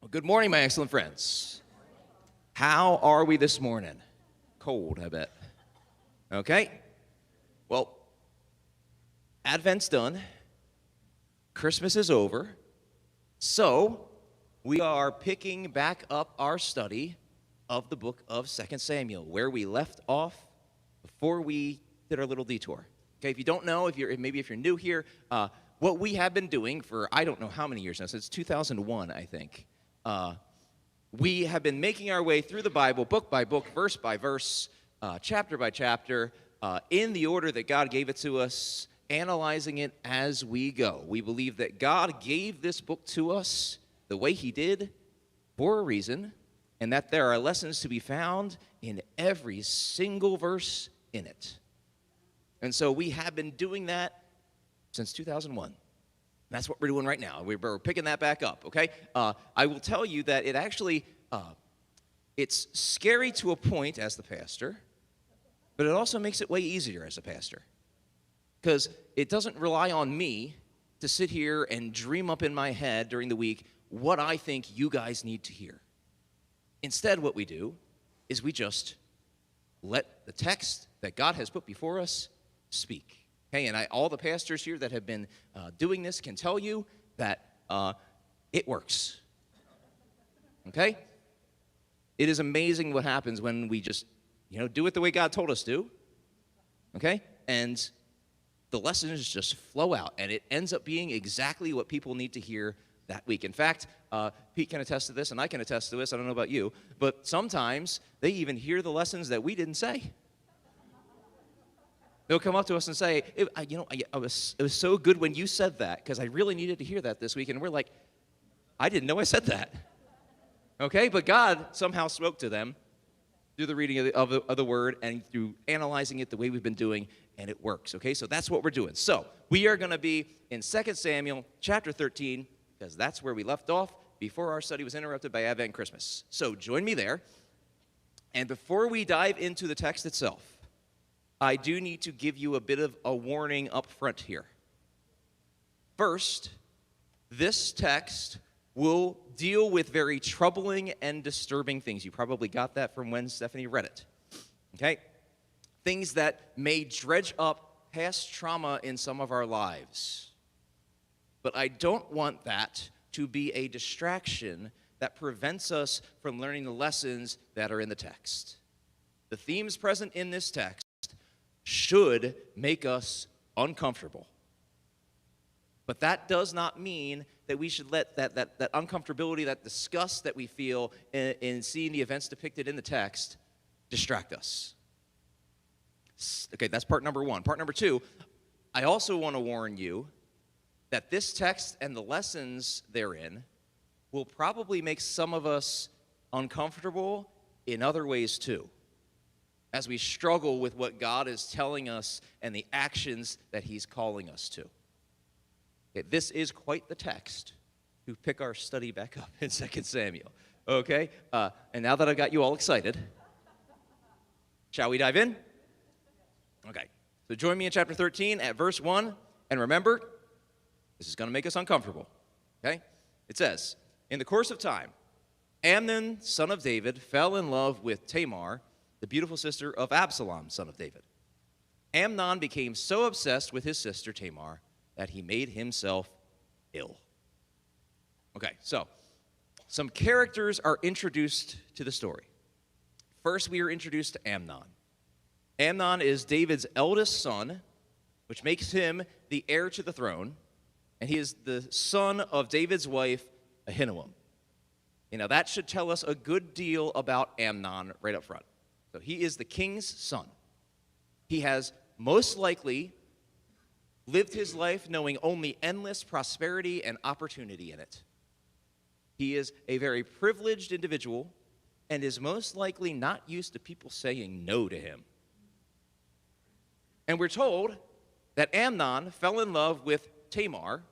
Well, good morning, my excellent friends. How are we this morning? Cold, I bet. Okay. Well, Advent's done. Christmas is over. So, we are picking back up our study of the book of 2 Samuel, where we left off before we did our little detour. Okay, if you don't know, if you're new here, what we have been doing for I don't know how many years now, since 2001, I think. We have been making our way through the Bible, book by book, verse by verse, chapter by chapter, in the order that God gave it to us, analyzing it as we go. We believe that God gave this book to us the way He did for a reason, and that there are lessons to be found in every single verse in it. And so we have been doing that since 2001. That's what we're doing right now. We're picking that back up, okay? I will tell you that it actually, it's scary to a point as the pastor, but it also makes it way easier as a pastor. Because it doesn't rely on me to sit here and dream up in my head during the week what I think you guys need to hear. Instead, what we do is we just let the text that God has put before us speak. Okay, and all the pastors here that have been doing this can tell you that it works. Okay? It is amazing what happens when we just, do it the way God told us to. Okay? And the lessons just flow out, and it ends up being exactly what people need to hear that week. In fact, Pete can attest to this, and I can attest to this. I don't know about you, but sometimes they even hear the lessons that we didn't say. They'll come up to us and say, it was so good when you said that, because I really needed to hear that this week. And we're like, I didn't know I said that. Okay? But God somehow spoke to them through the reading of the Word and through analyzing it the way we've been doing, and it works. Okay? So that's what we're doing. So we are going to be in 2 Samuel chapter 13, because that's where we left off before our study was interrupted by Advent and Christmas. So join me there. And before we dive into the text itself, I do need to give you a bit of a warning up front here. First, this text will deal with very troubling and disturbing things. You probably got that from when Stephanie read it. Okay? Things that may dredge up past trauma in some of our lives. But I don't want that to be a distraction that prevents us from learning the lessons that are in the text. The themes present in this text should make us uncomfortable. But that does not mean that we should let that uncomfortability, that disgust that we feel in seeing the events depicted in the text distract us. Okay, that's part number one. Part number two, I also want to warn you that this text and the lessons therein will probably make some of us uncomfortable in other ways too, as we struggle with what God is telling us and the actions that He's calling us to. Okay, this is quite the text to pick our study back up in 2 Samuel. Okay? And now that I've got you all excited, shall we dive in? Okay. So join me in chapter 13 at verse 1. And remember, this is going to make us uncomfortable. Okay? It says, "In the course of time, Amnon, son of David, fell in love with Tamar, the beautiful sister of Absalom, son of David. Amnon became so obsessed with his sister Tamar that he made himself ill." Okay, so some characters are introduced to the story. First, we are introduced to Amnon. Amnon is David's eldest son, which makes him the heir to the throne, and he is the son of David's wife, Ahinoam. That should tell us a good deal about Amnon right up front. So he is the king's son. He has most likely lived his life knowing only endless prosperity and opportunity in it. He is a very privileged individual and is most likely not used to people saying no to him. And we're told that Amnon fell in love with Tamar,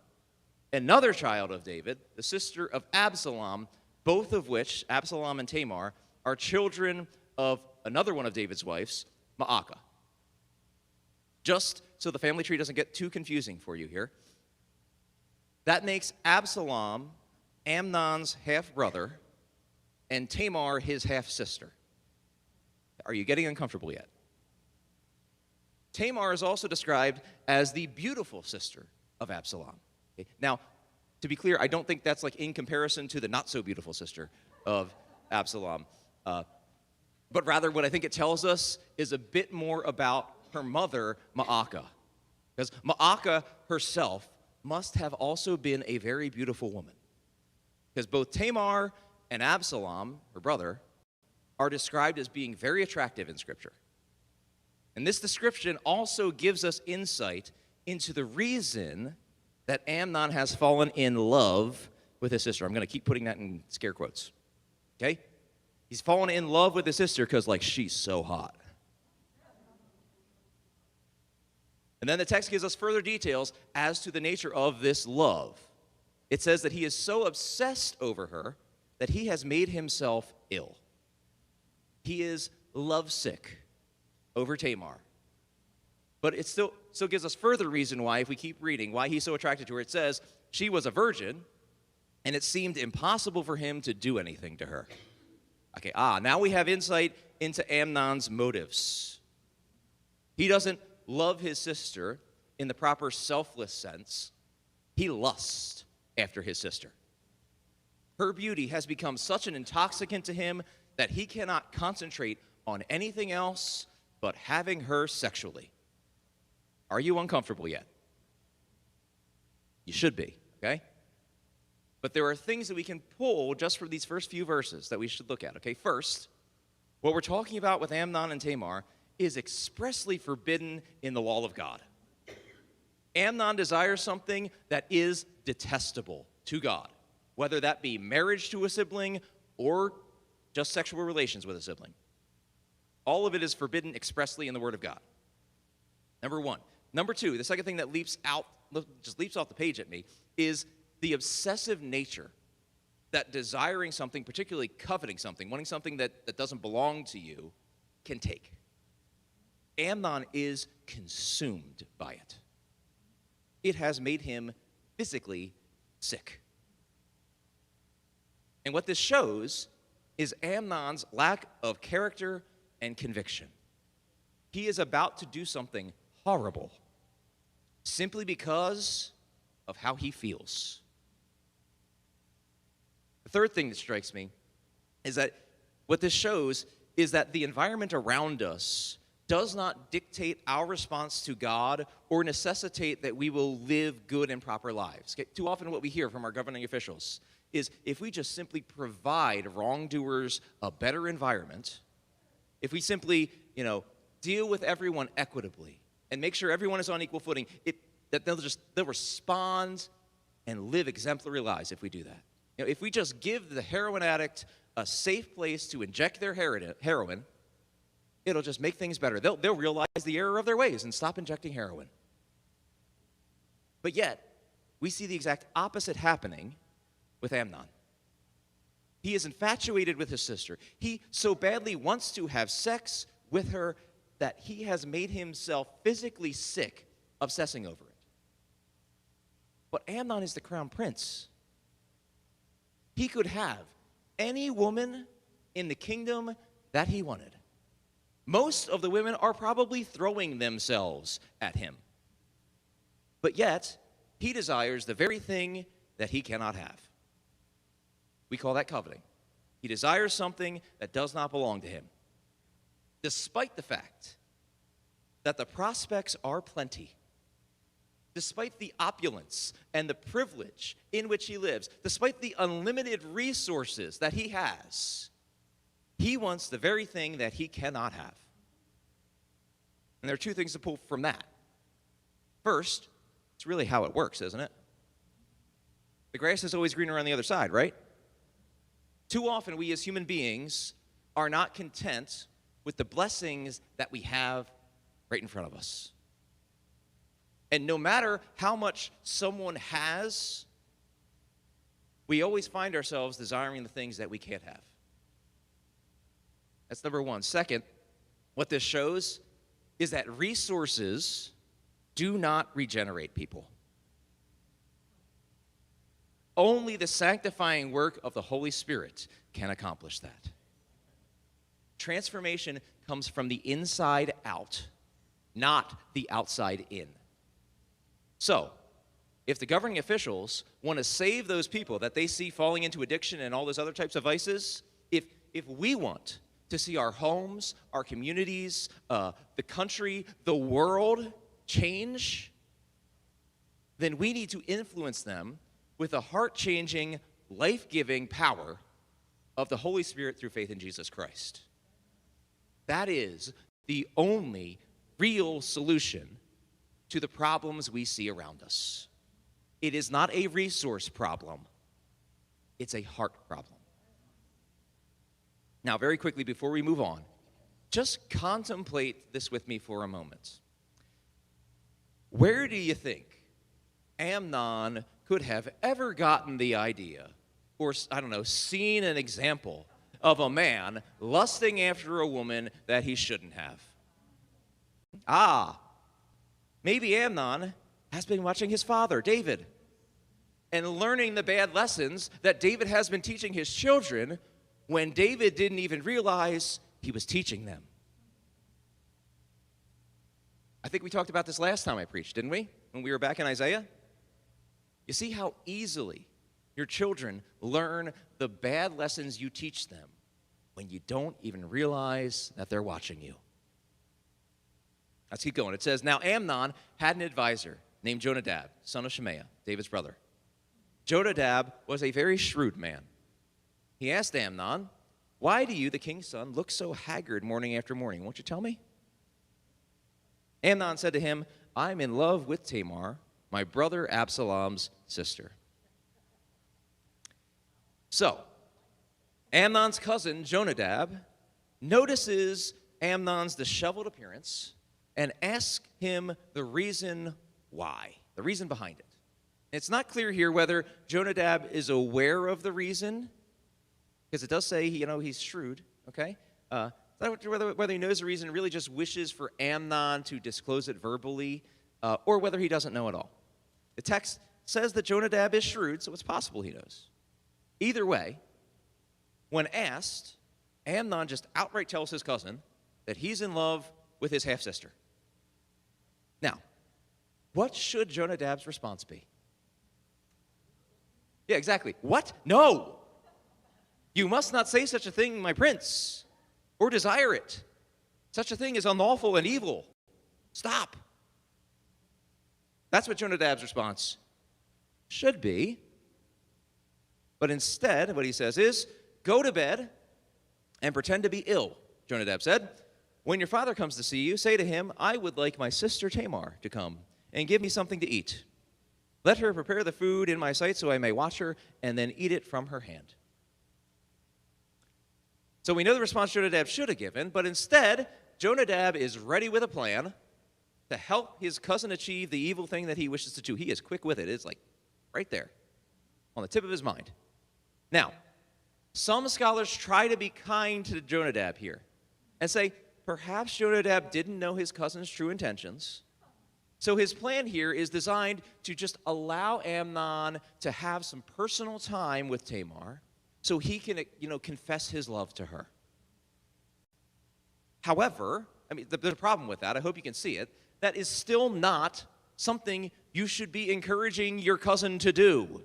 another child of David, the sister of Absalom, both of which, Absalom and Tamar, are children of another one of David's wives, Maacah. Just so the family tree doesn't get too confusing for you here, that makes Absalom Amnon's half-brother and Tamar, his half-sister. Are you getting uncomfortable yet? Tamar is also described as the beautiful sister of Absalom. Okay? Now, to be clear, I don't think that's like in comparison to the not-so-beautiful sister of Absalom. But rather what I think it tells us is a bit more about her mother, Ma'akah. Because Ma'akah herself must have also been a very beautiful woman. Because both Tamar and Absalom, her brother, are described as being very attractive in Scripture. And this description also gives us insight into the reason that Amnon has fallen in love with his sister. I'm going to keep putting that in scare quotes. Okay? He's fallen in love with his sister because, like, she's so hot. And then the text gives us further details as to the nature of this love. It says that he is so obsessed over her that he has made himself ill. He is lovesick over Tamar. But it still gives us further reason why, if we keep reading, why he's so attracted to her. It says she was a virgin, and it seemed impossible for him to do anything to her. Okay, now we have insight into Amnon's motives. He doesn't love his sister in the proper selfless sense. He lusts after his sister. Her beauty has become such an intoxicant to him that he cannot concentrate on anything else but having her sexually. Are you uncomfortable yet? You should be, okay? But there are things that we can pull just from these first few verses that we should look at, okay? First, what we're talking about with Amnon and Tamar is expressly forbidden in the law of God. Amnon desires something that is detestable to God, whether that be marriage to a sibling or just sexual relations with a sibling. All of it is forbidden expressly in the Word of God. Number one. Number two, the second thing that just leaps off the page at me, is the obsessive nature that desiring something, particularly coveting something, wanting something that doesn't belong to you, can take. Amnon is consumed by it. It has made him physically sick. And what this shows is Amnon's lack of character and conviction. He is about to do something horrible simply because of how he feels. The third thing that strikes me is that what this shows is that the environment around us does not dictate our response to God or necessitate that we will live good and proper lives. Okay? Too often what we hear from our governing officials is if we just simply provide wrongdoers a better environment, if we simply, deal with everyone equitably and make sure everyone is on equal footing, that they'll respond and live exemplary lives if we do that. If we just give the heroin addict a safe place to inject their heroin, it'll just make things better. They'll realize the error of their ways and stop injecting heroin. But yet, we see the exact opposite happening with Amnon. He is infatuated with his sister. He so badly wants to have sex with her that he has made himself physically sick obsessing over it. But Amnon is the crown prince. He could have any woman in the kingdom that he wanted. Most of the women are probably throwing themselves at him. But yet, he desires the very thing that he cannot have. We call that coveting. He desires something that does not belong to him, despite the fact that the prospects are plenty, despite the opulence and the privilege in which he lives, despite the unlimited resources that he has. He wants the very thing that he cannot have. And there are two things to pull from that. First, it's really how it works, isn't it? The grass is always greener on the other side, right? Too often, we as human beings are not content with the blessings that we have right in front of us. And no matter how much someone has, we always find ourselves desiring the things that we can't have. That's number one. Second, what this shows is that resources do not regenerate people. only the sanctifying work of the Holy Spirit can accomplish that. Transformation comes from the inside out, not the outside in. So, if the governing officials want to save those people that they see falling into addiction and all those other types of vices, if we want to see our homes, our communities, the country, the world change, then we need to influence them with the heart-changing, life-giving power of the Holy Spirit through faith in Jesus Christ. That is the only real solution to the problems we see around us. It is not a resource problem. It's a heart problem. Now, very quickly, before we move on, just contemplate this with me for a moment. Where do you think Amnon could have ever gotten the idea, or, I don't know, seen an example of a man lusting after a woman that he shouldn't have? Maybe Amnon has been watching his father, David, and learning the bad lessons that David has been teaching his children when David didn't even realize he was teaching them. I think we talked about this last time I preached, didn't we? When we were back in Isaiah? You see how easily your children learn the bad lessons you teach them when you don't even realize that they're watching you. Let's keep going. It says, now Amnon had an advisor named Jonadab, son of Shemaiah, David's brother. Jonadab was a very shrewd man. He asked Amnon, why do you, the king's son, look so haggard morning after morning? Won't you tell me? Amnon said to him, I'm in love with Tamar, my brother Absalom's sister. So, Amnon's cousin, Jonadab, notices Amnon's disheveled appearance and asks him the reason why, the reason behind it. It's not clear here whether Jonadab is aware of the reason, because it does say, he's shrewd, okay? Whether he knows the reason, really just wishes for Amnon to disclose it verbally, or whether he doesn't know at all. The text says that Jonadab is shrewd, so it's possible he knows. Either way, when asked, Amnon just outright tells his cousin that he's in love with his half-sister. Now, what should Jonadab's response be? Yeah, exactly. What? No! You must not say such a thing, my prince, or desire it. Such a thing is unlawful and evil. Stop. That's what Jonadab's response should be. But instead, what he says is, go to bed and pretend to be ill, Jonadab said. When your father comes to see you, say to him, I would like my sister Tamar to come and give me something to eat. Let her prepare the food in my sight so I may watch her and then eat it from her hand. So we know the response Jonadab should have given, but instead, Jonadab is ready with a plan to help his cousin achieve the evil thing that he wishes to do. He is quick with it. It's like right there on the tip of his mind. Now, some scholars try to be kind to Jonadab here and say, perhaps Jonadab didn't know his cousin's true intentions. So his plan here is designed to just allow Amnon to have some personal time with Tamar so he can, confess his love to her. However, there's a problem with that. I hope you can see it. That is still not something you should be encouraging your cousin to do.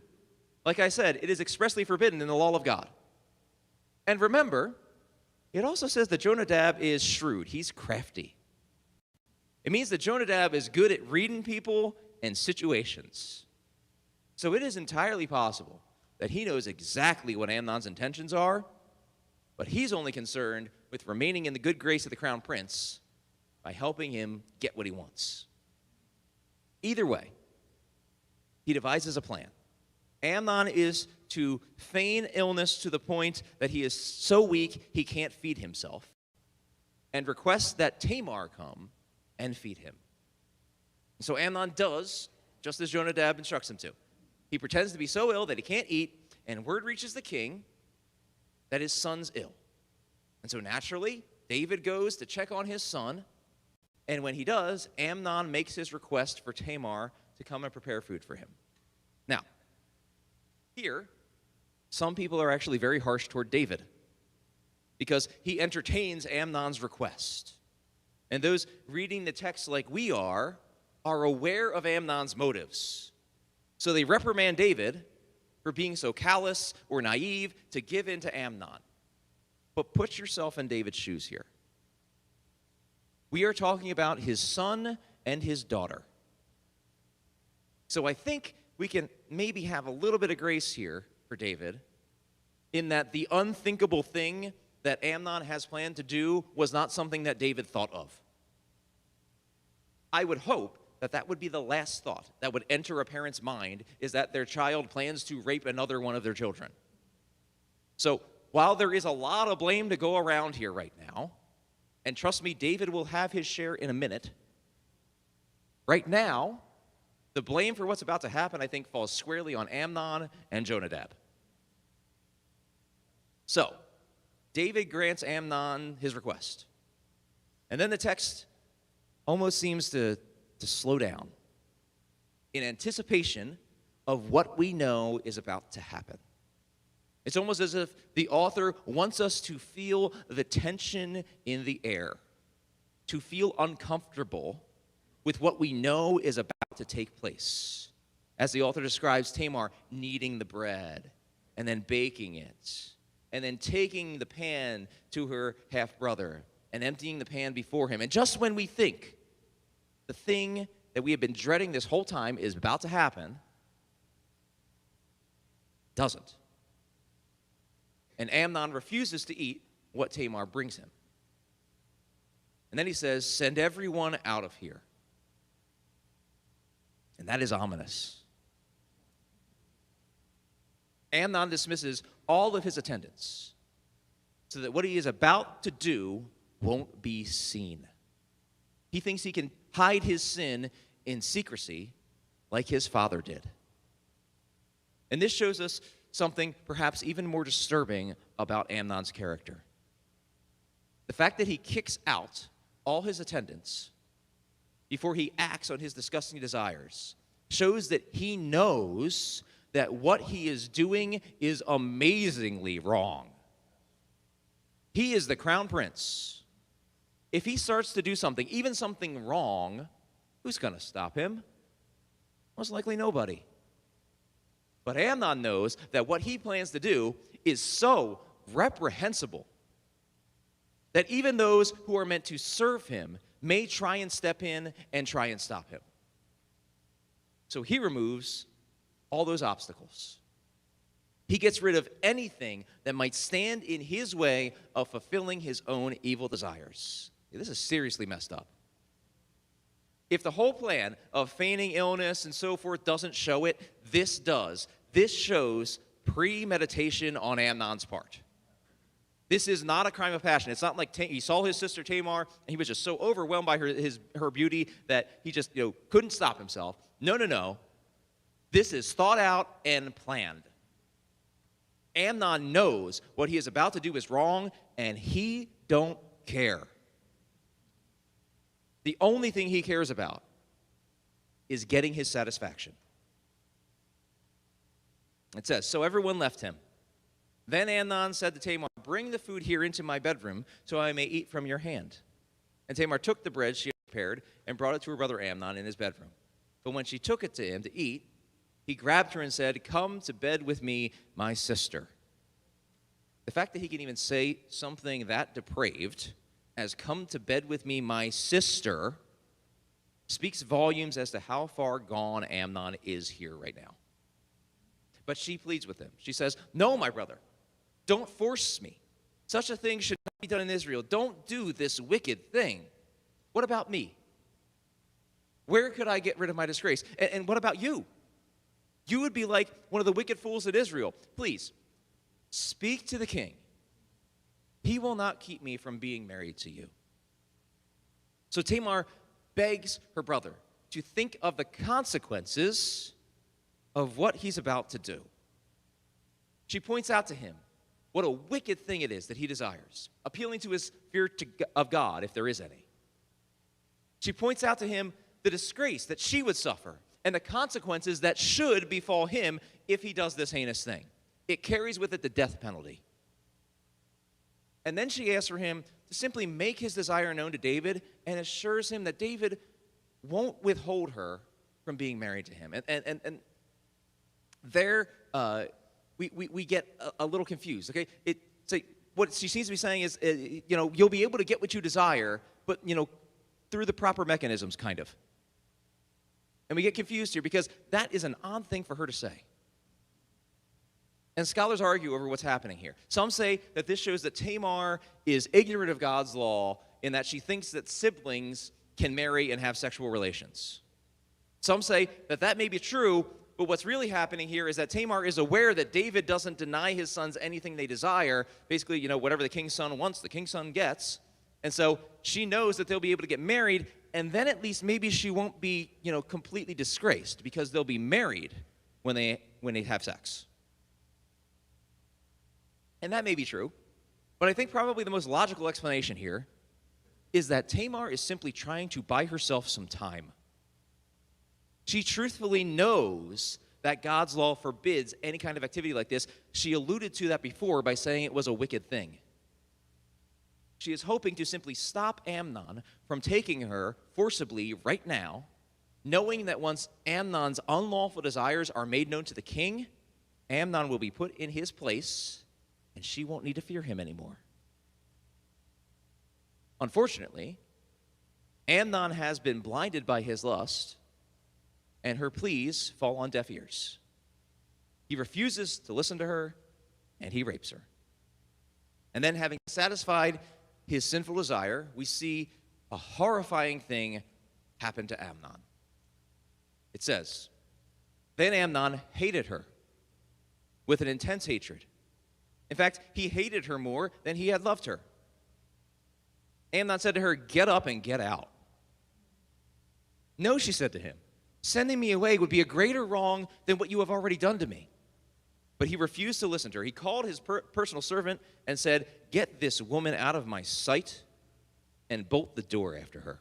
Like I said, it is expressly forbidden in the law of God. And remember, it also says that Jonadab is shrewd. He's crafty. It means that Jonadab is good at reading people and situations. So it is entirely possible that he knows exactly what Amnon's intentions are, but he's only concerned with remaining in the good grace of the crown prince by helping him get what he wants. Either way, he devises a plan. Amnon is to feign illness to the point that he is so weak he can't feed himself, and requests that Tamar come and feed him. So Amnon does just as Jonadab instructs him to. He pretends to be so ill that he can't eat, and word reaches the king that his son's ill. And so naturally, David goes to check on his son, and when he does, Amnon makes his request for Tamar to come and prepare food for him. Now, Here, some people are actually very harsh toward David because he entertains Amnon's request. And those reading the text like we are aware of Amnon's motives. So they reprimand David for being so callous or naive to give in to Amnon. But put yourself in David's shoes here. We are talking about his son and his daughter. So I think we can maybe have a little bit of grace here for David in that the unthinkable thing that Amnon has planned to do was not something that David thought of. I would hope that that would be the last thought that would enter a parent's mind, is that their child plans to rape another one of their children. So while there is a lot of blame to go around here right now, and trust me, David will have his share in a minute, right now, the blame for what's about to happen, I think, falls squarely on Amnon and Jonadab. So, David grants Amnon his request. And then the text almost seems to slow down in anticipation of what we know is about to happen. It's almost as if the author wants us to feel the tension in the air, to feel uncomfortable with what we know is about to take place. As the author describes Tamar kneading the bread and then baking it, and then taking the pan to her half-brother and emptying the pan before him. And just when we think the thing that we have been dreading this whole time is about to happen, doesn't. And Amnon refuses to eat what Tamar brings him. And then he says, "Send everyone out of here." And that is ominous. Amnon dismisses all of his attendants so that what he is about to do won't be seen. He thinks he can hide his sin in secrecy like his father did. And this shows us something perhaps even more disturbing about Amnon's character. The fact that he kicks out all his attendants before he acts on his disgusting desires shows that he knows that what he is doing is amazingly wrong. He is the crown prince. If he starts to do something, even something wrong, who's going to stop him? Most likely nobody. But Amnon knows that what he plans to do is so reprehensible that even those who are meant to serve him may try and step in and try and stop him. So he removes all those obstacles. He gets rid of anything that might stand in his way of fulfilling his own evil desires. This is seriously messed up. If the whole plan of feigning illness and so forth doesn't show it, this does. This shows premeditation on Amnon's part. This is not a crime of passion. It's not like he saw his sister Tamar, and he was just so overwhelmed by her beauty that he just couldn't stop himself. No. This is thought out and planned. Amnon knows what he is about to do is wrong, and he don't care. The only thing he cares about is getting his satisfaction. It says, "So everyone left him. Then Amnon said to Tamar, 'Bring the food here into my bedroom, so I may eat from your hand.' And Tamar took the bread she had prepared and brought it to her brother Amnon in his bedroom. But when she took it to him to eat, he grabbed her and said, 'Come to bed with me, my sister.'" The fact that he can even say something that depraved as "come to bed with me, my sister," speaks volumes as to how far gone Amnon is here right now. But she pleads with him. She says, "No, my brother, don't force me. Such a thing should not be done in Israel. Don't do this wicked thing. What about me? Where could I get rid of my disgrace? And what about you? You would be like one of the wicked fools in Israel. Please, speak to the king. He will not keep me from being married to you." So Tamar begs her brother to think of the consequences of what he's about to do. She points out to him what a wicked thing it is that he desires, appealing to his fear of God, if there is any. She points out to him the disgrace that she would suffer and the consequences that should befall him if he does this heinous thing. It carries with it the death penalty. And then she asks for him to simply make his desire known to David and assures him that David won't withhold her from being married to him. And there we get a little confused, okay? What she seems to be saying is, you'll be able to get what you desire, but, through the proper mechanisms, kind of. And we get confused here because that is an odd thing for her to say. And scholars argue over what's happening here. Some say that this shows that Tamar is ignorant of God's law in that she thinks that siblings can marry and have sexual relations. Some say that that may be true, but what's really happening here is that Tamar is aware that David doesn't deny his sons anything they desire. Basically, whatever the king's son wants, the king's son gets. And so she knows that they'll be able to get married, and then at least maybe she won't be, completely disgraced because they'll be married when they have sex. And that may be true, but I think probably the most logical explanation here is that Tamar is simply trying to buy herself some time. She truthfully knows that God's law forbids any kind of activity like this. She alluded to that before by saying it was a wicked thing. She is hoping to simply stop Amnon from taking her forcibly right now, knowing that once Amnon's unlawful desires are made known to the king, Amnon will be put in his place, and she won't need to fear him anymore. Unfortunately, Amnon has been blinded by his lust, and her pleas fall on deaf ears. He refuses to listen to her, and he rapes her. And then, having satisfied his sinful desire, we see a horrifying thing happen to Amnon. It says, "Then Amnon hated her with an intense hatred. In fact, he hated her more than he had loved her. Amnon said to her, 'Get up and get out.' 'No,' she said to him, 'sending me away would be a greater wrong than what you have already done to me.' But he refused to listen to her. He called his personal servant and said, 'Get this woman out of my sight and bolt the door after her.'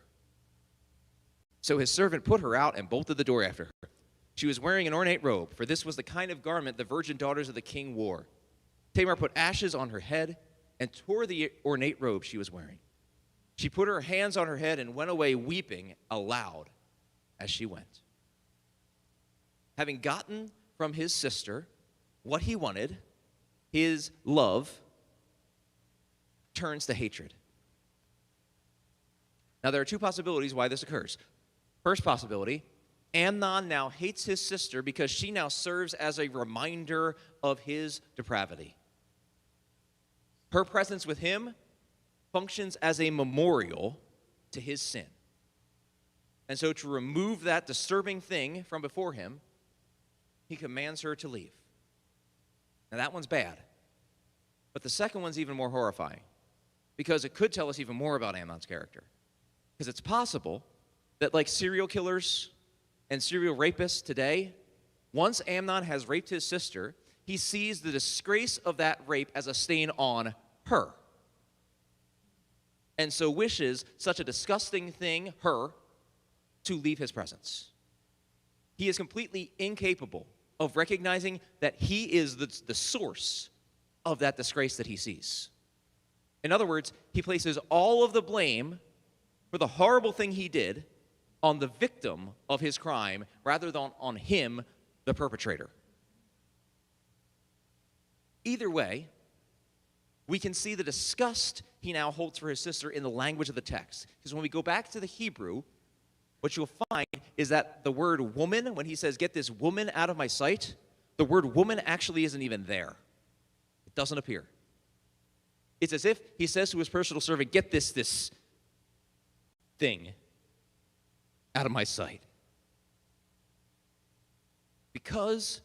So his servant put her out and bolted the door after her. She was wearing an ornate robe, for this was the kind of garment the virgin daughters of the king wore. Tamar put ashes on her head and tore the ornate robe she was wearing. She put her hands on her head and went away weeping aloud as she went." Having gotten from his sister what he wanted, his love turns to hatred. Now, there are two possibilities why this occurs. First possibility, Amnon now hates his sister because she now serves as a reminder of his depravity. Her presence with him functions as a memorial to his sin. And so to remove that disturbing thing from before him, he commands her to leave. Now that one's bad. But the second one's even more horrifying because it could tell us even more about Amnon's character. Because it's possible that, like serial killers and serial rapists today, once Amnon has raped his sister, he sees the disgrace of that rape as a stain on her. And so wishes such a disgusting thing, her, to leave his presence. He is completely incapable of recognizing that he is the source of that disgrace that he sees. In other words, he places all of the blame for the horrible thing he did on the victim of his crime rather than on him, the perpetrator. Either way, we can see the disgust he now holds for his sister in the language of the text. Because when we go back to the Hebrew, what you'll find is that the word woman, when he says, "Get this woman out of my sight," the word woman actually isn't even there. It doesn't appear. It's as if he says to his personal servant, "Get this thing out of my sight." Because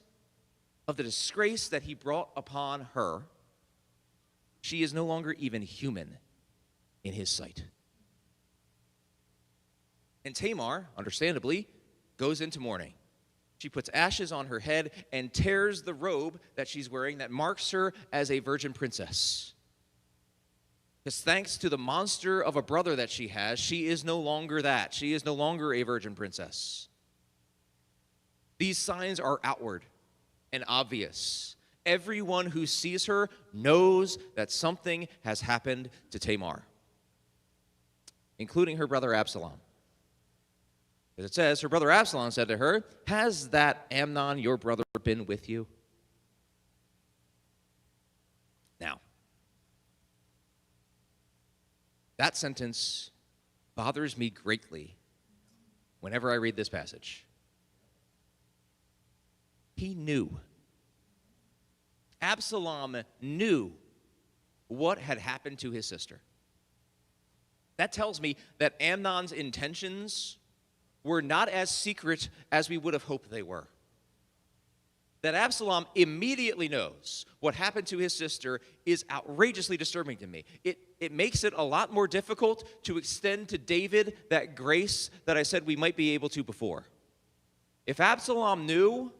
of the disgrace that he brought upon her, she is no longer even human in his sight. And Tamar, understandably, goes into mourning. She puts ashes on her head and tears the robe that she's wearing that marks her as a virgin princess. Because thanks to the monster of a brother that she has, she is no longer that. She is no longer a virgin princess. These signs are outward. and obvious. Everyone who sees her knows that something has happened to Tamar, including her brother Absalom. As it says, her brother Absalom said to her, "Has that Amnon, your brother, been with you?" Now, that sentence bothers me greatly whenever I read this passage. He knew. Absalom knew what had happened to his sister. That tells me that Amnon's intentions were not as secret as we would have hoped they were. That Absalom immediately knows what happened to his sister is outrageously disturbing to me. It makes it a lot more difficult to extend to David that grace that I said we might be able to before. If Absalom knew,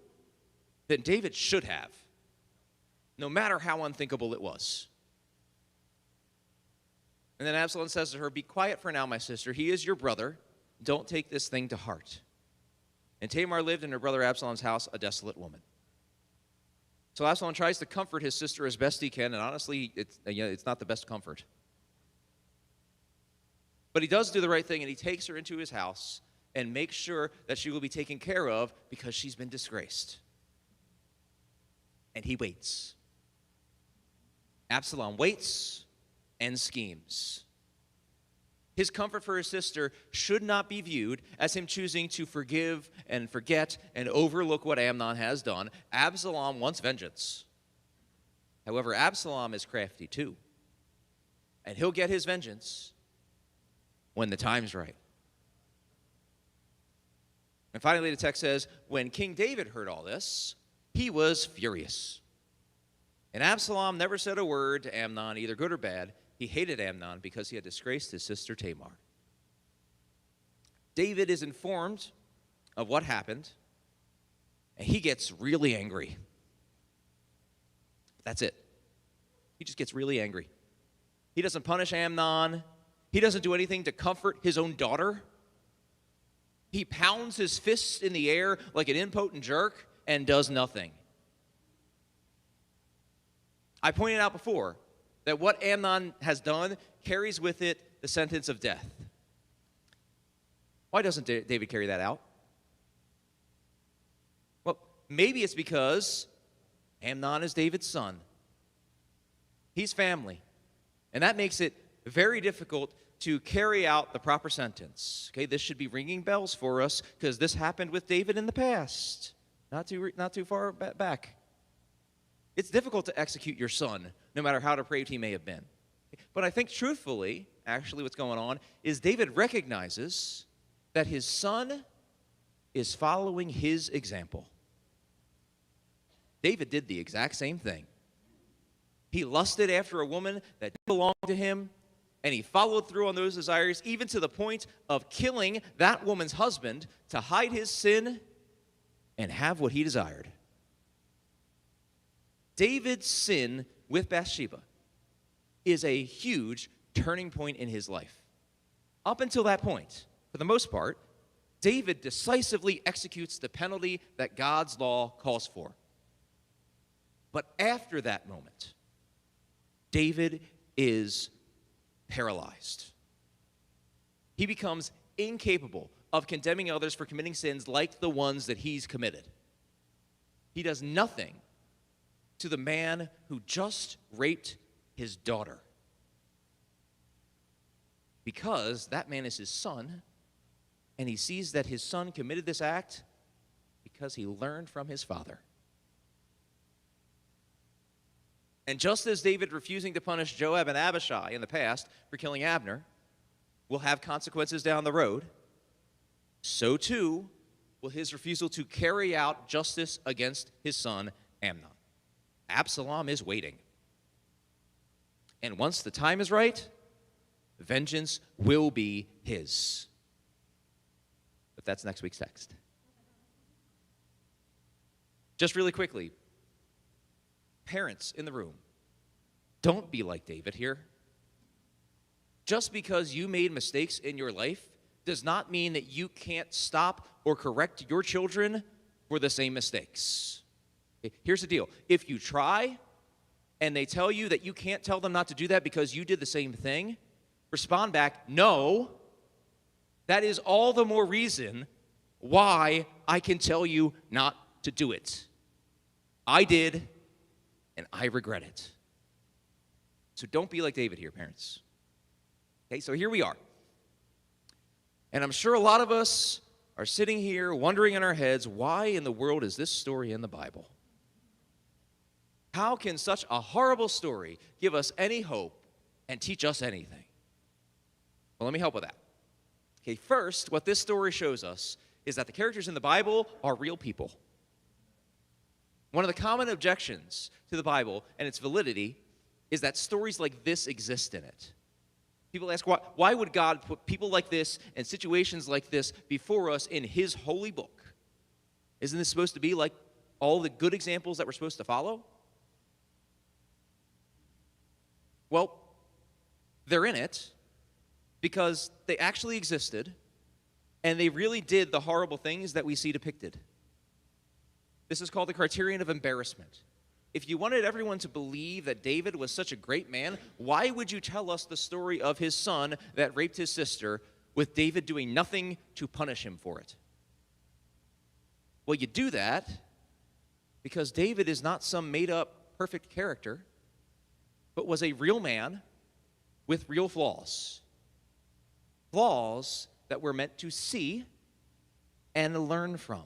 then David should have, no matter how unthinkable it was. And then Absalom says to her, "Be quiet for now, my sister. He is your brother. Don't take this thing to heart." And Tamar lived in her brother Absalom's house, a desolate woman. So Absalom tries to comfort his sister as best he can, and honestly, it's not the best comfort. But he does do the right thing, and he takes her into his house and makes sure that she will be taken care of because she's been disgraced. And he waits. Absalom waits and schemes. His comfort for his sister should not be viewed as him choosing to forgive and forget and overlook what Amnon has done. Absalom wants vengeance. However, Absalom is crafty too. And he'll get his vengeance when the time's right. And finally, the text says, when King David heard all this, he was furious. And Absalom never said a word to Amnon, either good or bad. He hated Amnon because he had disgraced his sister Tamar. David is informed of what happened, and he gets really angry. That's it. He just gets really angry. He doesn't punish Amnon. He doesn't do anything to comfort his own daughter. He pounds his fists in the air like an impotent jerk and does nothing. I pointed out before that what Amnon has done carries with it the sentence of death. Why doesn't David carry that out? Well, maybe it's because Amnon is David's son. He's family. And that makes it very difficult to carry out the proper sentence. Okay, this should be ringing bells for us because this happened with David in the past, not too far back. It's difficult to execute your son, no matter how depraved he may have been. But I think truthfully, actually what's going on is David recognizes that his son is following his example. David did the exact same thing. He lusted after a woman that didn't belong to him, and he followed through on those desires, even to the point of killing that woman's husband to hide his sin and have what he desired. David's sin with Bathsheba is a huge turning point in his life. Up until that point, for the most part, David decisively executes the penalty that God's law calls for. But after that moment, David is paralyzed. He becomes incapable of condemning others for committing sins like the ones that he's committed. He does nothing to the man who just raped his daughter, because that man is his son, and he sees that his son committed this act because he learned from his father. And just as David refusing to punish Joab and Abishai in the past for killing Abner will have consequences down the road, so too will his refusal to carry out justice against his son Amnon. Absalom is waiting. And once the time is right, vengeance will be his. But that's next week's text. Just really quickly, parents in the room, don't be like David here. Just because you made mistakes in your life does not mean that you can't stop or correct your children for the same mistakes. Here's the deal. If you try and they tell you that you can't tell them not to do that because you did the same thing, respond back, no, that is all the more reason why I can tell you not to do it. I did, and I regret it. So don't be like David here, parents. Okay, so here we are. And I'm sure a lot of us are sitting here wondering in our heads, why in the world is this story in the Bible? How can such a horrible story give us any hope and teach us anything? Well, let me help with that. Okay, first, what this story shows us is that the characters in the Bible are real people. One of the common objections to the Bible and its validity is that stories like this exist in it. People ask, why would God put people like this and situations like this before us in his holy book? Isn't this supposed to be like all the good examples that we're supposed to follow? Well, they're in it because they actually existed and they really did the horrible things that we see depicted. This is called the criterion of embarrassment. If you wanted everyone to believe that David was such a great man, why would you tell us the story of his son that raped his sister with David doing nothing to punish him for it? Well, you do that because David is not some made-up perfect character, but was a real man with real flaws. Flaws that we're meant to see and learn from.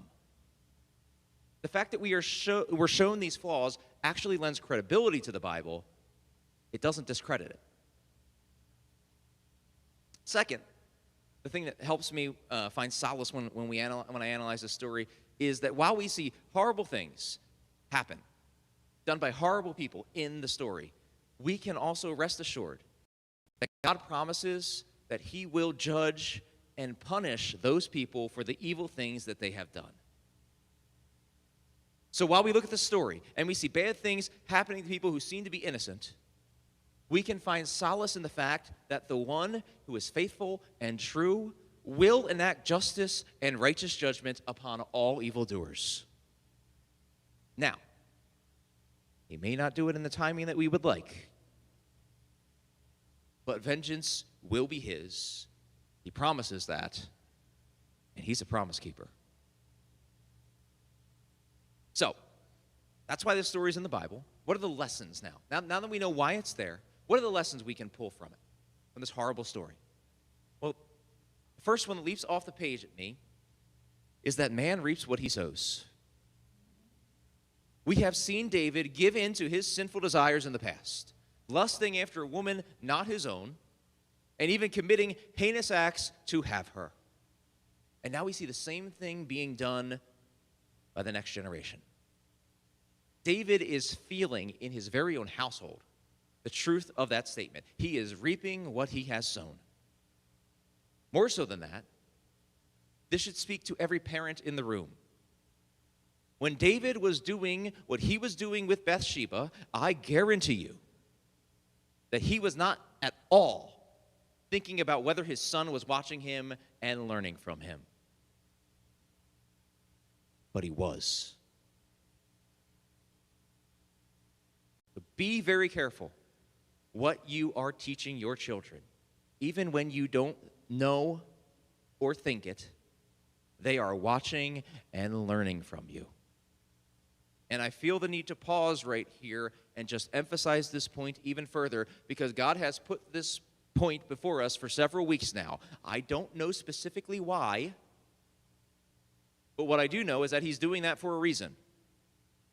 The fact that we're shown these flaws actually lends credibility to the Bible. It doesn't discredit it. Second, the thing that helps me find solace when I analyze this story is that while we see horrible things happen, done by horrible people in the story, we can also rest assured that God promises that he will judge and punish those people for the evil things that they have done. So while we look at the story and we see bad things happening to people who seem to be innocent, we can find solace in the fact that the one who is faithful and true will enact justice and righteous judgment upon all evildoers. Now, he may not do it in the timing that we would like, but vengeance will be his. He promises that, and he's a promise keeper. So, that's why this story is in the Bible. What are the lessons now? Now that we know why it's there, what are the lessons we can pull from it, from this horrible story? Well, the first one that leaps off the page at me is that man reaps what he sows. We have seen David give in to his sinful desires in the past, lusting after a woman not his own, and even committing heinous acts to have her. And now we see the same thing being done by the next generation. David is feeling in his very own household the truth of that statement. He is reaping what he has sown. More so than that, this should speak to every parent in the room. When David was doing what he was doing with Bathsheba, I guarantee you that he was not at all thinking about whether his son was watching him and learning from him. But he was. So be very careful what you are teaching your children. Even when you don't know or think it, they are watching and learning from you. And I feel the need to pause right here and just emphasize this point even further because God has put this point before us for several weeks now. I don't know specifically why, but what I do know is that he's doing that for a reason.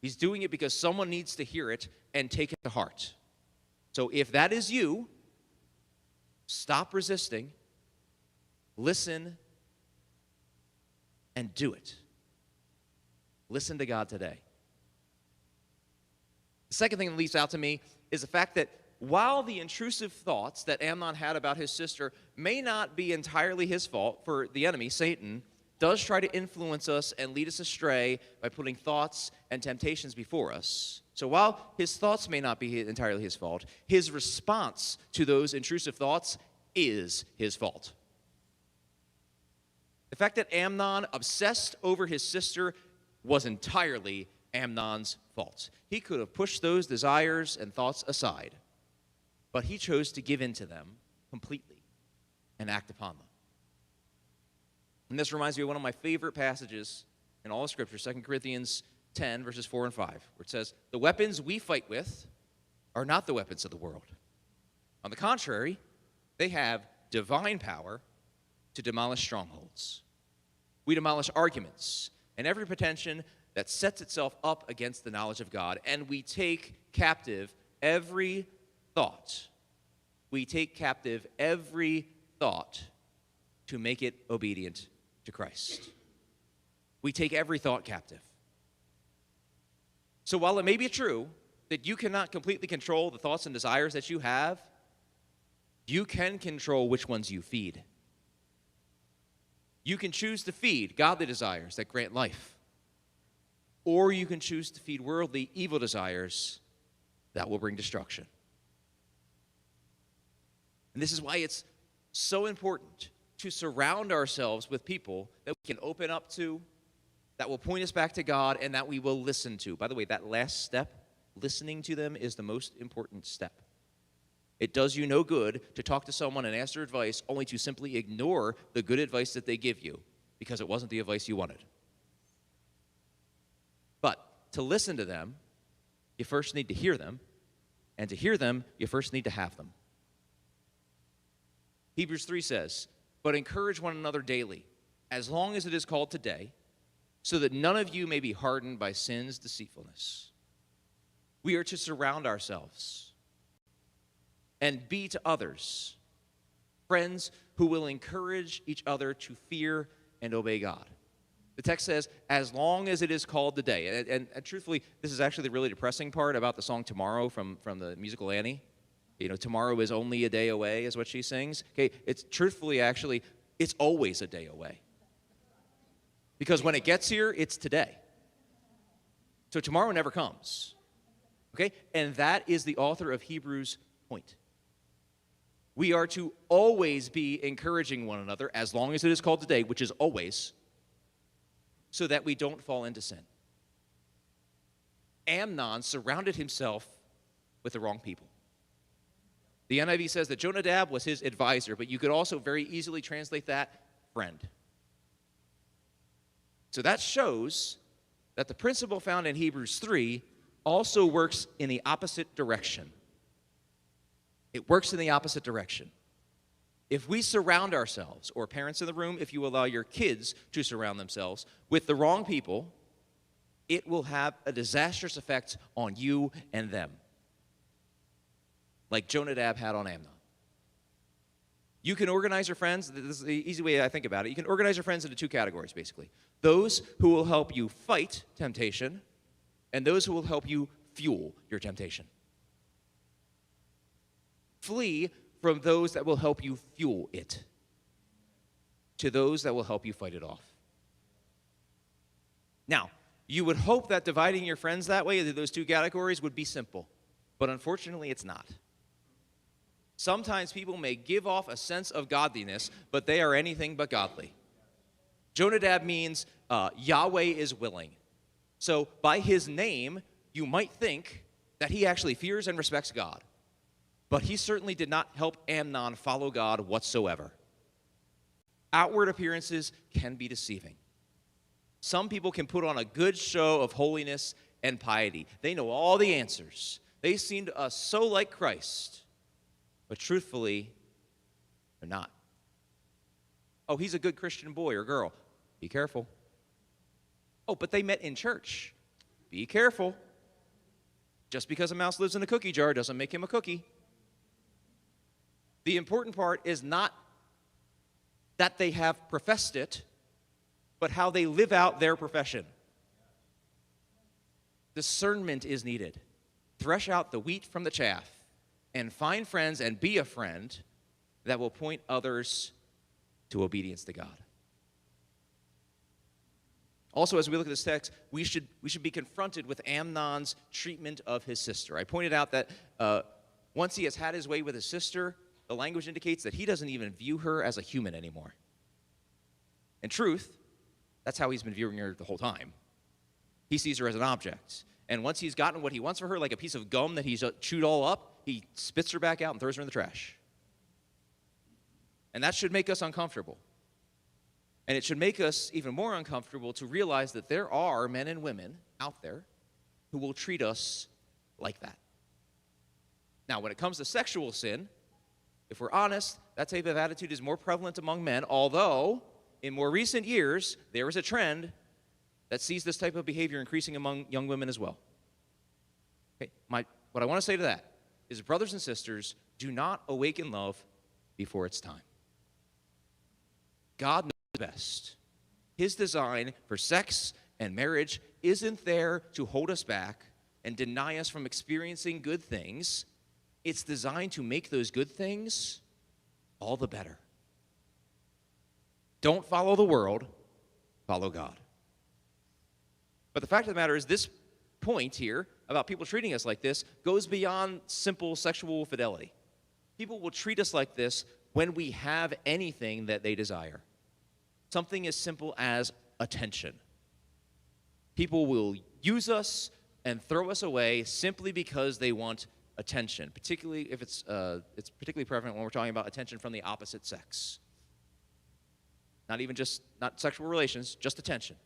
He's doing it because someone needs to hear it and take it to heart. So if that is you, stop resisting, listen, and do it. Listen to God today. The second thing that leaps out to me is the fact that while the intrusive thoughts that Amnon had about his sister may not be entirely his fault, for the enemy, Satan, does try to influence us and lead us astray by putting thoughts and temptations before us. So while his thoughts may not be entirely his fault, his response to those intrusive thoughts is his fault. The fact that Amnon obsessed over his sister was entirely Amnon's faults. He could have pushed those desires and thoughts aside, but he chose to give in to them completely and act upon them. And this reminds me of one of my favorite passages in all of Scripture, 2 Corinthians 10, verses 4 and 5, where it says, "The weapons we fight with are not the weapons of the world. On the contrary, they have divine power to demolish strongholds. We demolish arguments and every pretension that sets itself up against the knowledge of God, and we take captive every thought. We take captive every thought to make it obedient to Christ." We take every thought captive. So while it may be true that you cannot completely control the thoughts and desires that you have, you can control which ones you feed. You can choose to feed godly desires that grant life, or you can choose to feed worldly, evil desires that will bring destruction. And this is why it's so important to surround ourselves with people that we can open up to, that will point us back to God, and that we will listen to. By the way, that last step, listening to them, is the most important step. It does you no good to talk to someone and ask their advice only to simply ignore the good advice that they give you because it wasn't the advice you wanted. But to listen to them, you first need to hear them, and to hear them, you first need to have them. Hebrews 3 says, "But encourage one another daily, as long as it is called today, so that none of you may be hardened by sin's deceitfulness." We are to surround ourselves and be to others friends who will encourage each other to fear and obey God. The text says, as long as it is called today. And truthfully, this is actually the really depressing part about the song Tomorrow from the musical Annie. You know, tomorrow is only a day away is what she sings. Okay, it's truthfully, actually, it's always a day away. Because when it gets here, it's today. So tomorrow never comes. Okay, and that is the author of Hebrews' point. We are to always be encouraging one another, as long as it is called today, which is always, so that we don't fall into sin. Amnon surrounded himself with the wrong people. The NIV says that Jonadab was his advisor, but you could also very easily translate that friend. So that shows that the principle found in Hebrews 3 also works in the opposite direction. It works in the opposite direction. If we surround ourselves, or parents in the room, if you allow your kids to surround themselves with the wrong people, it will have a disastrous effect on you and them, like Jonadab had on Amnon. You can organize your friends, this is the easy way I think about it, you can organize your friends into two categories, basically. Those who will help you fight temptation, and those who will help you fuel your temptation. Flee from those that will help you fuel it to those that will help you fight it off. Now, you would hope that dividing your friends that way into those two categories would be simple, but unfortunately it's not. Sometimes people may give off a sense of godliness, but they are anything but godly. Jonadab means Yahweh is willing. So by his name, you might think that he actually fears and respects God. But he certainly did not help Amnon follow God whatsoever. Outward appearances can be deceiving. Some people can put on a good show of holiness and piety. They know all the answers. They seem to us so like Christ. But truthfully, they're not. Oh, he's a good Christian boy or girl. Be careful. Oh, but they met in church. Be careful. Just because a mouse lives in a cookie jar doesn't make him a cookie. The important part is not that they have professed it, but how they live out their profession. Discernment is needed. Thresh out the wheat from the chaff and find friends and be a friend that will point others to obedience to God. Also, as we look at this text, we should be confronted with Amnon's treatment of his sister. I pointed out that once he has had his way with his sister, the language indicates that he doesn't even view her as a human anymore. In truth, that's how he's been viewing her the whole time. he sees her as an object. And once he's gotten what he wants for her, like a piece of gum that he's chewed all up, he spits her back out and throws her in the trash. And that should make us uncomfortable. And it should make us even more uncomfortable to realize that there are men and women out there who will treat us like that. Now, when it comes to sexual sin, if we're honest, that type of attitude is more prevalent among men, although in more recent years, there is a trend that sees this type of behavior increasing among young women as well. Okay, what I want to say to that is, brothers and sisters, do not awaken love before it's time. God knows best. His design for sex and marriage isn't there to hold us back and deny us from experiencing good things. It's designed to make those good things all the better. Don't follow the world, follow God. But the fact of the matter is, this point here about people treating us like this goes beyond simple sexual fidelity. People will treat us like this when we have anything that they desire. Something as simple as attention. People will use us and throw us away simply because they want attention, particularly if it's particularly prevalent when we're talking about attention from the opposite sex. Not sexual relations, just attention.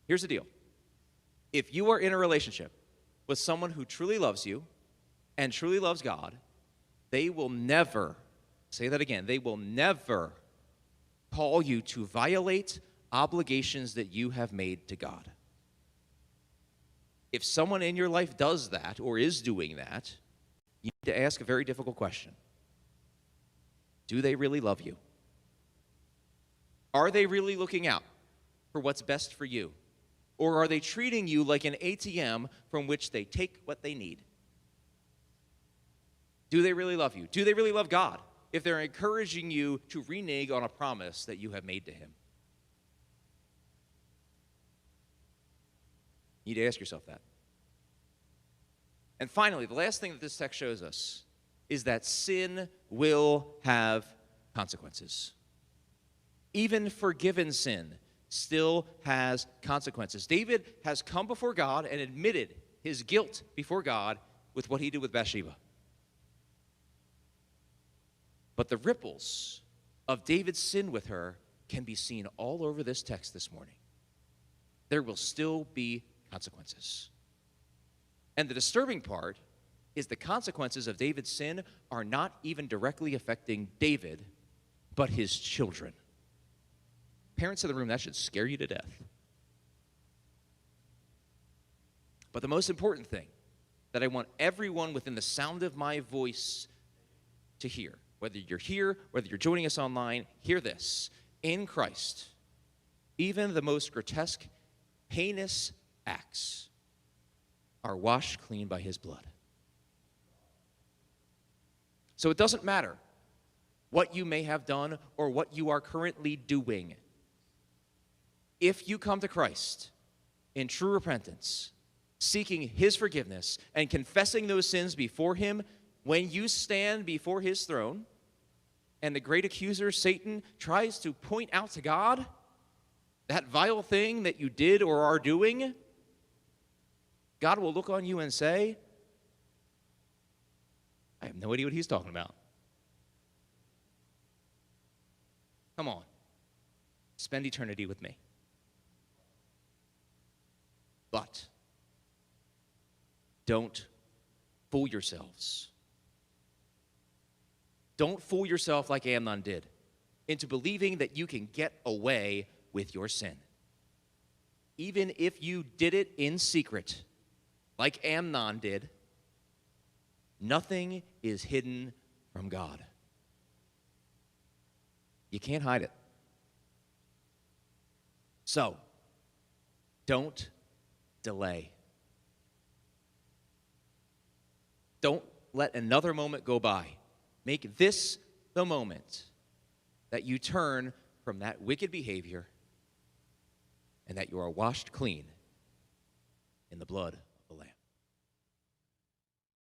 Here's the deal. If you are in a relationship with someone who truly loves you and truly loves God, they will never, say that again, they will never call you to violate obligations that you have made to God. If someone in your life does that or is doing that, you need to ask a very difficult question. Do they really love you? Are they really looking out for what's best for you? Or are they treating you like an ATM from which they take what they need? Do they really love you? Do they really love God if they're encouraging you to renege on a promise that you have made to Him? You need to ask yourself that. And finally, the last thing that this text shows us is that sin will have consequences. Even forgiven sin still has consequences. David has come before God and admitted his guilt before God with what he did with Bathsheba. But the ripples of David's sin with her can be seen all over this text this morning. There will still be consequences. And the disturbing part is the consequences of David's sin are not even directly affecting David, but his children. Parents in the room, that should scare you to death. But the most important thing that I want everyone within the sound of my voice to hear, whether you're here, whether you're joining us online, hear this. In Christ, even the most grotesque, heinous acts are washed clean by His blood. So it doesn't matter what you may have done or what you are currently doing. If you come to Christ in true repentance, seeking His forgiveness and confessing those sins before Him, when you stand before His throne and the great accuser, Satan, tries to point out to God that vile thing that you did or are doing, God will look on you and say, I have no idea what he's talking about. Come on. Spend eternity with me. But don't fool yourselves. Don't fool yourself like Amnon did into believing that you can get away with your sin. Even if you did it in secret, like Amnon did, nothing is hidden from God. You can't hide it. So, don't delay. Don't let another moment go by. Make this the moment that you turn from that wicked behavior and that you are washed clean in the blood